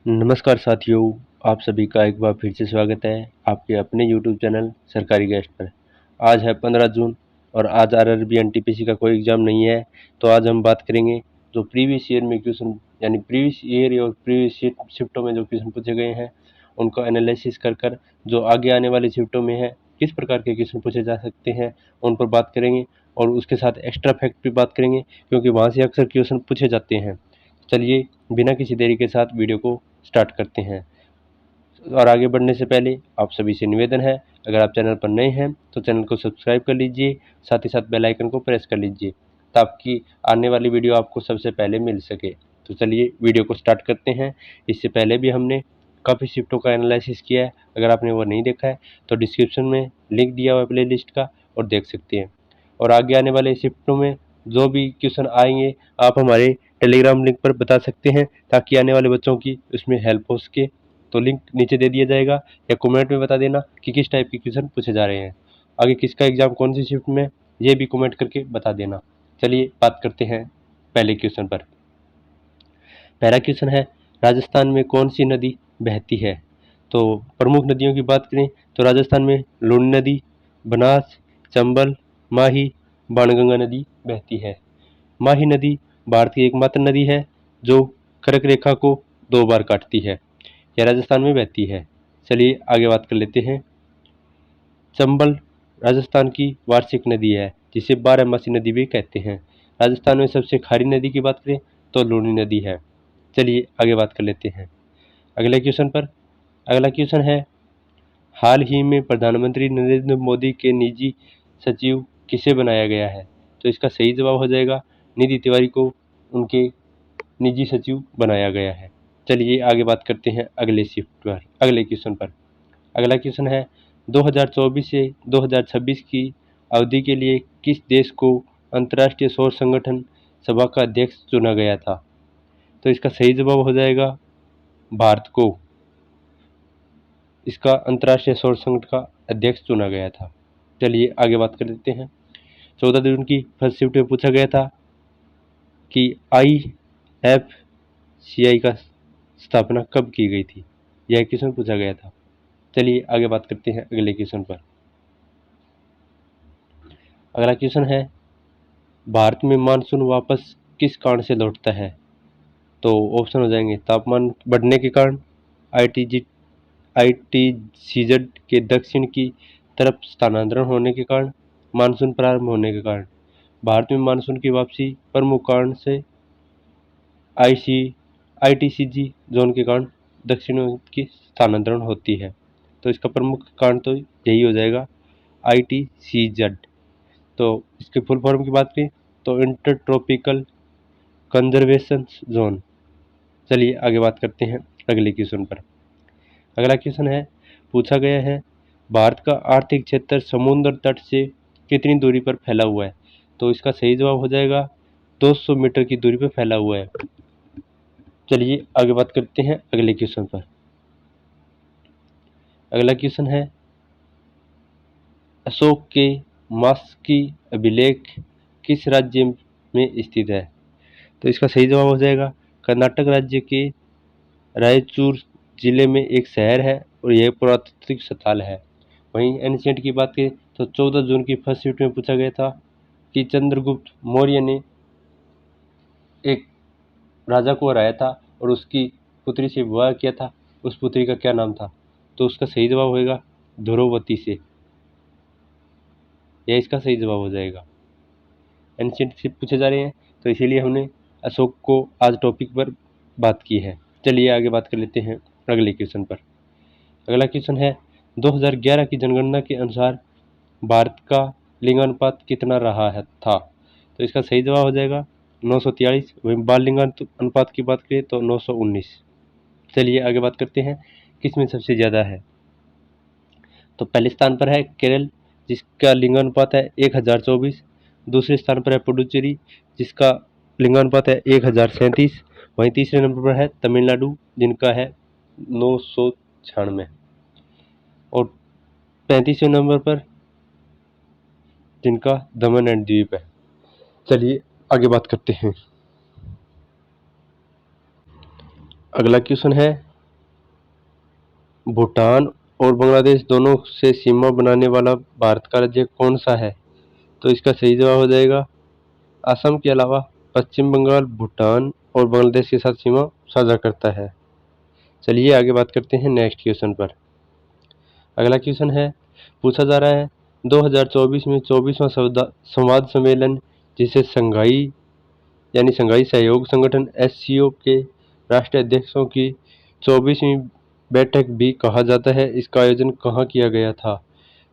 नमस्कार साथियों, आप सभी का एक बार फिर से स्वागत है आपके अपने यूट्यूब चैनल सरकारी गेस्ट पर। आज है 15 जून और आज आरआरबी एनटीपीसी का कोई एग्ज़ाम नहीं है, तो आज हम बात करेंगे जो प्रीवियस ईयर में क्वेश्चन यानी प्रीवियस ईयर और प्रीवियस शिफ्टों में जो क्वेश्चन पूछे गए हैं उनको एनालिसिस कर जो आगे आने वाली शिफ्टों में है किस प्रकार के क्वेश्चन पूछे जा सकते हैं उन पर बात करेंगे और उसके साथ एक्स्ट्रा फैक्ट भी बात करेंगे क्योंकि वहाँ से अक्सर क्वेश्चन पूछे जाते हैं। चलिए बिना किसी देरी के साथ वीडियो को स्टार्ट करते हैं। और आगे बढ़ने से पहले आप सभी से निवेदन है, अगर आप चैनल पर नए हैं तो चैनल को सब्सक्राइब कर लीजिए, साथ ही साथ बेल आइकन को प्रेस कर लीजिए ताकि आने वाली वीडियो आपको सबसे पहले मिल सके। तो चलिए वीडियो को स्टार्ट करते हैं। इससे पहले भी हमने काफ़ी शिफ्टों का एनालिसिस किया है, अगर आपने वो नहीं देखा है तो डिस्क्रिप्शन में लिंक दिया हुआ है प्ले लिस्ट का और देख सकते हैं। और आगे आने वाले शिफ्टों में जो भी क्वेश्चन आएंगे आप हमारे टेलीग्राम लिंक पर बता सकते हैं ताकि आने वाले बच्चों की उसमें हेल्प हो सके। तो लिंक नीचे दे दिया जाएगा या कमेंट में बता देना कि किस टाइप के क्वेश्चन पूछे जा रहे हैं। आगे किसका एग्जाम कौन सी शिफ्ट में, ये भी कमेंट करके बता देना। चलिए बात करते हैं पहले क्वेश्चन पर। पहला क्वेश्चन है, राजस्थान में कौन सी नदी बहती है? तो प्रमुख नदियों की बात करें तो राजस्थान में लूनी नदी, बनास, चंबल, माही, बाणगंगा नदी बहती है। माही नदी भारत की एकमात्र नदी है जो कर्क रेखा को 2 बार काटती है। यह राजस्थान में बहती है। चलिए आगे बात कर लेते हैं। चंबल राजस्थान की वार्षिक नदी है जिसे 12मासी नदी भी कहते हैं। राजस्थान में सबसे खारी नदी की बात करें तो लूनी नदी है। चलिए आगे बात कर लेते हैं अगले क्वेश्चन पर। अगला क्वेश्चन है, हाल ही में प्रधानमंत्री नरेंद्र मोदी के निजी सचिव किसे बनाया गया है? तो इसका सही जवाब हो जाएगा निधि तिवारी को उनके निजी सचिव बनाया गया है। चलिए आगे बात करते हैं अगले शिफ्ट पर, अगले क्वेश्चन पर। अगला क्वेश्चन है, 2024 से 2026 की अवधि के लिए किस देश को अंतर्राष्ट्रीय सौर संगठन सभा का अध्यक्ष चुना गया था? तो इसका सही जवाब हो जाएगा भारत को इसका अंतर्राष्ट्रीय सौर संगठन का अध्यक्ष चुना गया था। चलिए आगे बात कर लेते हैं। 14 जून की फर्स्ट शिफ्ट में पूछा गया था कि IFCI का स्थापना कब की गई थी? यह क्वेश्चन पूछा गया था। चलिए आगे बात करते हैं अगले क्वेश्चन पर। अगला क्वेश्चन है, भारत में मानसून वापस किस कारण से लौटता है? तो ऑप्शन हो जाएंगे तापमान बढ़ने के कारण, ITCZ के दक्षिण की तरफ स्थानांतरण होने के कारण, मानसून प्रारंभ होने के कारण। भारत में मानसून की वापसी प्रमुख कारण से ITCZ जोन के कारण दक्षिण की स्थानांतरण होती है। तो इसका प्रमुख कारण तो यही हो जाएगा ITCZ। तो इसके फुल फॉर्म की बात करें तो इंटर ट्रॉपिकल कंजर्वेशन जोन। चलिए आगे बात करते हैं अगले क्वेश्चन पर। अगला क्वेश्चन है, पूछा गया है भारत का आर्थिक क्षेत्र समुद्र तट से कितनी दूरी पर फैला हुआ है? तो इसका सही जवाब हो जाएगा 200 मीटर की दूरी पर फैला हुआ है। चलिए आगे बात करते हैं अगले क्वेश्चन पर। अगला क्वेश्चन है, अशोक के मास्की अभिलेख किस राज्य में स्थित है? तो इसका सही जवाब हो जाएगा कर्नाटक राज्य के रायचूर जिले में एक शहर है और यह पुरातात्विक स्थल है। वहीं एंशिएंट की बात करें तो 14 जून की फर्स्ट शिफ्ट में पूछा गया था कि चंद्रगुप्त मौर्य ने एक राजा को हराया था और उसकी पुत्री से विवाह किया था, उस पुत्री का क्या नाम था? तो उसका सही जवाब होगा ध्रुवती से। यह इसका सही जवाब हो जाएगा। एंशिएंट से पूछे जा रहे हैं तो इसीलिए हमने अशोक को आज टॉपिक पर बात की है। चलिए आगे बात कर लेते हैं अगले क्वेश्चन पर। अगला क्वेश्चन है, 2011 की जनगणना के अनुसार भारत का लिंगानुपात कितना रहा है था? तो इसका सही जवाब हो जाएगा 943। वहीं बाल लिंगानुपात की बात करें तो 919। चलिए आगे बात करते हैं किस में सबसे ज़्यादा है। तो पहले स्थान पर है केरल जिसका लिंगानुपात है 1024। दूसरे स्थान पर है पुडुचेरी जिसका लिंगानुपात है 1037। वहीं तीसरे नंबर पर है तमिलनाडु जिनका है 996 और 35वें नंबर पर जिनका दमन एंड द्वीप है। चलिए आगे बात करते हैं। अगला क्वेश्चन है, भूटान और बांग्लादेश दोनों से सीमा बनाने वाला भारत का राज्य कौन सा है? तो इसका सही जवाब हो जाएगा असम के अलावा पश्चिम बंगाल भूटान और बांग्लादेश के साथ सीमा साझा करता है। चलिए आगे बात करते हैं नेक्स्ट क्वेश्चन पर। अगला क्वेश्चन है, पूछा जा रहा है 2024 में 24वां संवाद सम्मेलन जिसे संघाई यानी संघाई सहयोग संगठन एससीओ के राष्ट्रीय अध्यक्षों की 24वीं बैठक भी कहा जाता है, इसका आयोजन कहाँ किया गया था?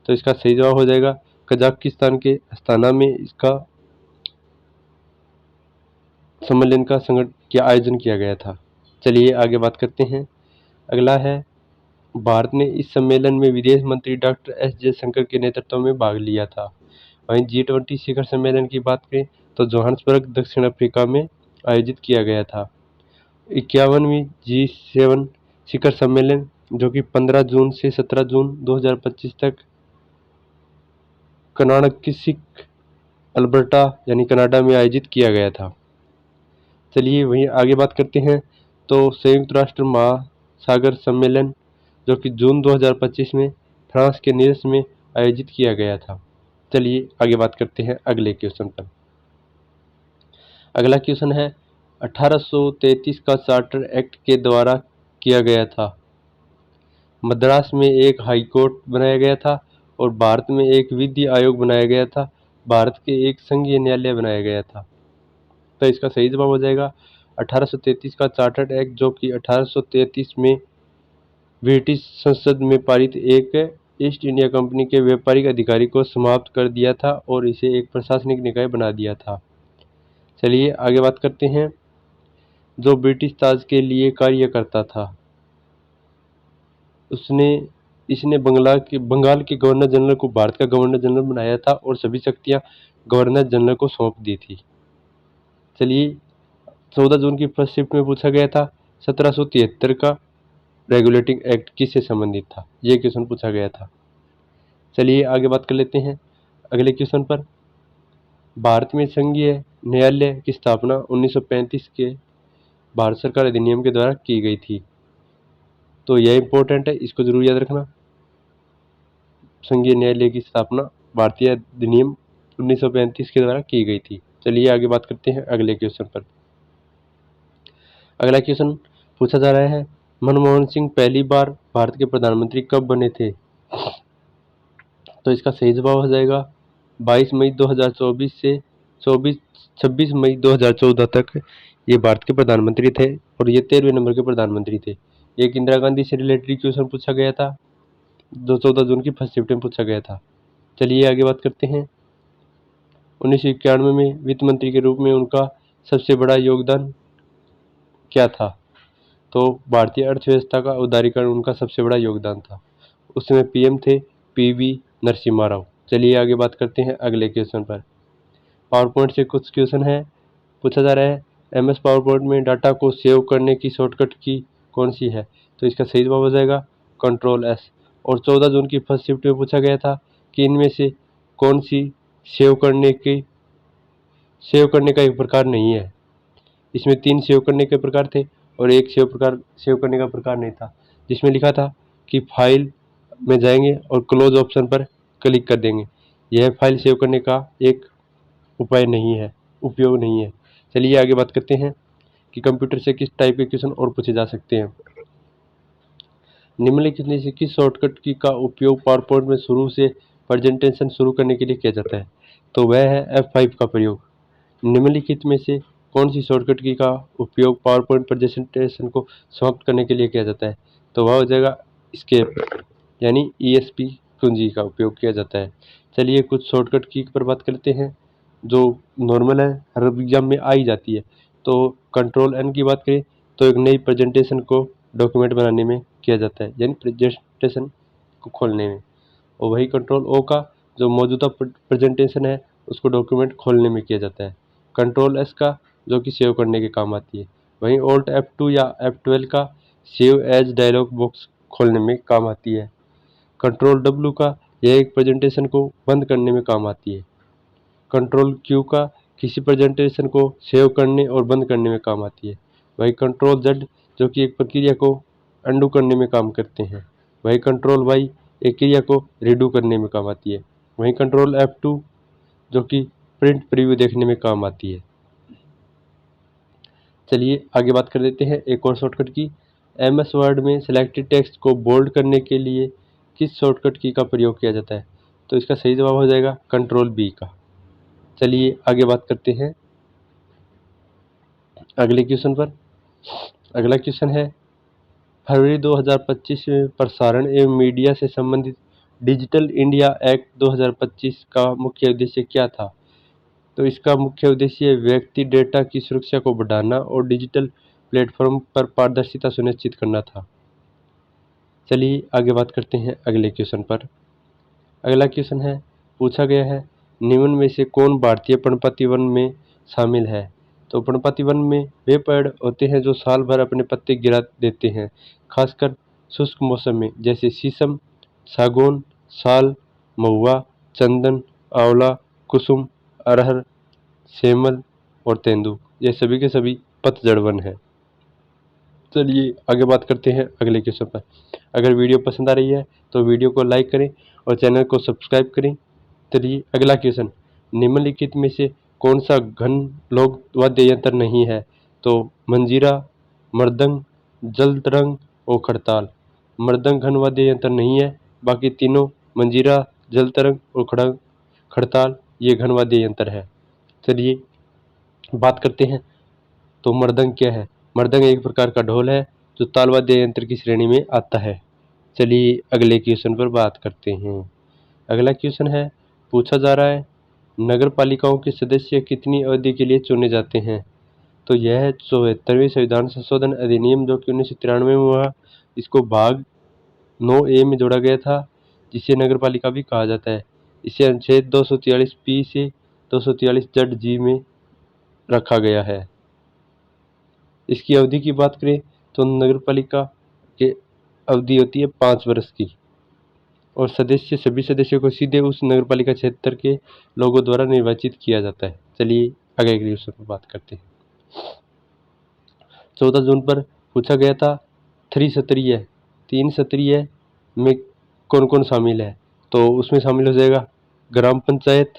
तो इसका सही जवाब हो जाएगा कजाकिस्तान के अस्ताना में इसका सम्मेलन का आयोजन किया गया था। चलिए आगे बात करते हैं। अगला है, भारत ने इस सम्मेलन में विदेश मंत्री डॉक्टर एस जयशंकर के नेतृत्व में भाग लिया था। वहीं G20 शिखर सम्मेलन की बात करें तो जोहान्सबर्ग दक्षिण अफ्रीका में आयोजित किया गया था। 51वीं G7 शिखर सम्मेलन जो कि 15 जून से 17 जून 2025 तक कनाडकिसिक अल्बर्टा यानी कनाडा में आयोजित किया गया था। चलिए वहीं आगे बात करते हैं। तो संयुक्त राष्ट्र महासागर सम्मेलन जो कि जून 2025 में फ्रांस के नीस में आयोजित किया गया था। चलिए आगे बात करते हैं अगले क्वेश्चन पर। अगला क्वेश्चन है, 1833 का चार्टर एक्ट के द्वारा किया गया था। मद्रास में एक हाई कोर्ट बनाया गया था और भारत में एक विधि आयोग बनाया गया था। भारत के एक संघीय न्यायालय बनाया गया था। तो इसका सही जवाब हो जाएगा 1833 का चार्टर्ड एक्ट जो कि 1833 में ब्रिटिश संसद में पारित एक ईस्ट इंडिया कंपनी के व्यापारिक अधिकारी को समाप्त कर दिया था और इसे एक प्रशासनिक निकाय बना दिया था। चलिए आगे बात करते हैं। जो ब्रिटिश ताज के लिए कार्य करता था इसने बंगाल के गवर्नर जनरल को भारत का गवर्नर जनरल बनाया था और सभी शक्तियां गवर्नर जनरल को सौंप दी थी। चलिए 14 जून की फर्स्ट शिफ्ट में पूछा गया था 1773 का रेगुलेटिंग एक्ट किससे संबंधित था? ये क्वेश्चन पूछा गया था। चलिए आगे बात कर लेते हैं अगले क्वेश्चन पर। भारत में संघीय न्यायालय की स्थापना 1935 के भारत सरकार अधिनियम के द्वारा की गई थी। तो यह इंपॉर्टेंट है, इसको जरूर याद रखना। संघीय न्यायालय की स्थापना भारतीय अधिनियम 1935 के द्वारा की गई थी। चलिए आगे बात करते हैं अगले क्वेश्चन पर। अगला क्वेश्चन पूछा जा रहा है, मनमोहन सिंह पहली बार भारत के प्रधानमंत्री कब बने थे? तो इसका सही जवाब हो जाएगा 22 मई 2024 से 26 मई 2014 तक ये भारत के प्रधानमंत्री थे और ये 13वें नंबर के प्रधानमंत्री थे। एक इंदिरा गांधी से रिलेटेड क्वेश्चन पूछा गया था जो 14 जून की फर्स्ट शिफ्ट में पूछा गया था। चलिए आगे बात करते हैं। 1991 में वित्त मंत्री के रूप में उनका सबसे बड़ा योगदान क्या था? तो भारतीय अर्थव्यवस्था का उदारीकरण उनका सबसे बड़ा योगदान था। उस समय पीएम थे पीवी नरसिम्हा राव। चलिए आगे बात करते हैं अगले क्वेश्चन पर। पावर पॉइंट से कुछ क्वेश्चन है, पूछा जा रहा है एमएस पावर पॉइंट में डाटा को सेव करने की शॉर्टकट की कौन सी है? तो इसका सही जवाब हो जाएगा कंट्रोल एस। और 14 जून की फर्स्ट शिफ्ट में पूछा गया था कि इनमें से कौन सी सेव करने का एक प्रकार नहीं है। इसमें 3 सेव करने के प्रकार थे और एक सेव करने का प्रकार नहीं था, जिसमें लिखा था कि फाइल में जाएंगे और क्लोज ऑप्शन पर क्लिक कर देंगे। यह फाइल सेव करने का एक उपयोग नहीं है। चलिए आगे बात करते हैं कि कंप्यूटर से किस टाइप के क्वेश्चन और पूछे जा सकते हैं। निम्नलिखित में से किस शॉर्टकट की का उपयोग पावर पॉइंट में शुरू से प्रेजेंटेशन शुरू करने के लिए किया जाता है? तो वह है F5 का प्रयोग। निम्नलिखित में से कौन सी शॉर्टकट की का उपयोग पावर पॉइंट प्रेजेंटेशन को समाप्त करने के लिए किया जाता है? तो वह हो जाएगा एस्केप यानी ESP कुंजी का उपयोग किया जाता है। चलिए कुछ शॉर्टकट की पर बात करते हैं जो नॉर्मल है, हर एग्जाम में आ ही जाती है। तो कंट्रोल N की बात करें तो एक नई प्रेजेंटेशन को डॉक्यूमेंट बनाने में किया जाता है यानी प्रेजेंटेशन को खोलने में। और वही कंट्रोल O का जो मौजूदा प्रेजेंटेशन है उसको डॉक्यूमेंट खोलने में किया जाता है। कंट्रोल S का जो कि सेव करने के काम आती है। वहीं Alt F2 या F12 का सेव एज डायलॉग बॉक्स खोलने में काम आती है। कंट्रोल W का यह एक प्रेजेंटेशन को बंद करने में काम आती है। कंट्रोल Q का किसी प्रेजेंटेशन को सेव करने और बंद करने में काम आती है। वही कंट्रोल Z जो कि एक प्रक्रिया को अंडू करने में काम करते हैं। वहीं कंट्रोल वाई एक क्रिया को रीडू करने में काम आती है। वहीं कंट्रोल F2 जो कि प्रिंट प्रीव्यू देखने में काम आती है। चलिए आगे बात कर देते हैं एक और शॉर्टकट की। MS वर्ड में सिलेक्टेड टेक्स्ट को बोल्ड करने के लिए किस शॉर्टकट की का प्रयोग किया जाता है? तो इसका सही जवाब हो जाएगा कंट्रोल B का। चलिए आगे बात करते हैं अगले क्वेश्चन पर। अगला क्वेश्चन है फरवरी 2025 में प्रसारण एवं मीडिया से संबंधित डिजिटल इंडिया एक्ट 2025 का मुख्य उद्देश्य क्या था? तो इसका मुख्य उद्देश्य व्यक्ति डेटा की सुरक्षा को बढ़ाना और डिजिटल प्लेटफॉर्म पर पारदर्शिता सुनिश्चित करना था। चलिए आगे बात करते हैं अगले क्वेश्चन पर। अगला क्वेश्चन है पूछा गया है निम्न में से कौन भारतीय पर्णपाती वन में शामिल है? तो पर्णपाती वन में वे पेड़ होते हैं जो साल भर अपने पत्ते गिरा देते हैं, खासकर शुष्क मौसम में, जैसे शीशम, सागौन, साल, महुआ, चंदन, आंवला, कुसुम, अरहर, सेमल और तेंदू। ये सभी के सभी पतझड़ वन है। चलिए आगे बात करते हैं अगले क्वेश्चन पर। अगर वीडियो पसंद आ रही है तो वीडियो को लाइक करें और चैनल को सब्सक्राइब करें। चलिए अगला क्वेश्चन निम्नलिखित में से कौन सा घन लोक वाद्य यंत्र नहीं है? तो मंजीरा, मृदंग, जल तरंग और खड़ताल। मृदंग घन वाद्य यंत्र नहीं है, बाकी तीनों मंजीरा, जल तरंग और खड़ताल ये घन वाद्य यंत्र है। चलिए बात करते हैं तो मृदंग क्या है? मृदंग एक प्रकार का ढोल है जो ताल वाद्य यंत्र की श्रेणी में आता है। चलिए अगले क्वेश्चन पर बात करते हैं। अगला क्वेश्चन है पूछा जा रहा है नगर पालिकाओं के सदस्य कितनी अवधि के लिए चुने जाते हैं? तो यह 74वें संविधान संशोधन अधिनियम जो कि 1993 में हुआ, इसको भाग 9A में जोड़ा गया था, जिसे नगर पालिका भी कहा जाता है। इसे अनुच्छेद 243 से 243 जी में रखा गया है। इसकी अवधि की बात करें तो नगर पालिका की अवधि होती है 5 वर्ष की और सभी सदस्यों को सीधे उस नगर पालिका क्षेत्र के लोगों द्वारा निर्वाचित किया जाता है। चलिए अगले क्वेश्चन पर बात करते हैं। 14 जून पर पूछा गया था तीन सत्रीय में कौन कौन शामिल है? तो उसमें शामिल हो जाएगा ग्राम पंचायत,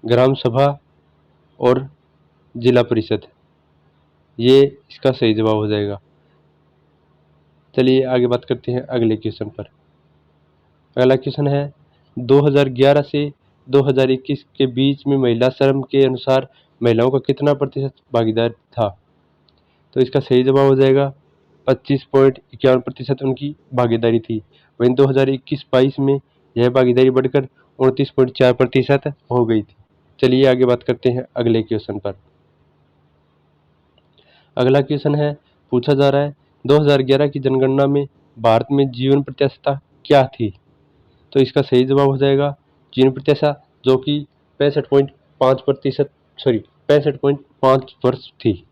ग्राम सभा और जिला परिषद। ये इसका सही जवाब हो जाएगा। चलिए आगे बात करते हैं अगले क्वेश्चन पर। अगला क्वेश्चन है 2011 से 2021 के बीच में महिला श्रम के अनुसार महिलाओं का कितना प्रतिशत भागीदार था? तो इसका सही जवाब हो जाएगा 25.51% उनकी भागीदारी थी। वहीं 2021-22 में यह भागीदारी बढ़कर 29.4% हो गई थी। चलिए आगे बात करते हैं अगले क्वेश्चन पर। अगला क्वेश्चन है पूछा जा रहा है 2011 की जनगणना में भारत में जीवन प्रत्याशा क्या थी? तो इसका सही जवाब हो जाएगा जीवन प्रत्याशा जो कि 65.5 वर्ष थी।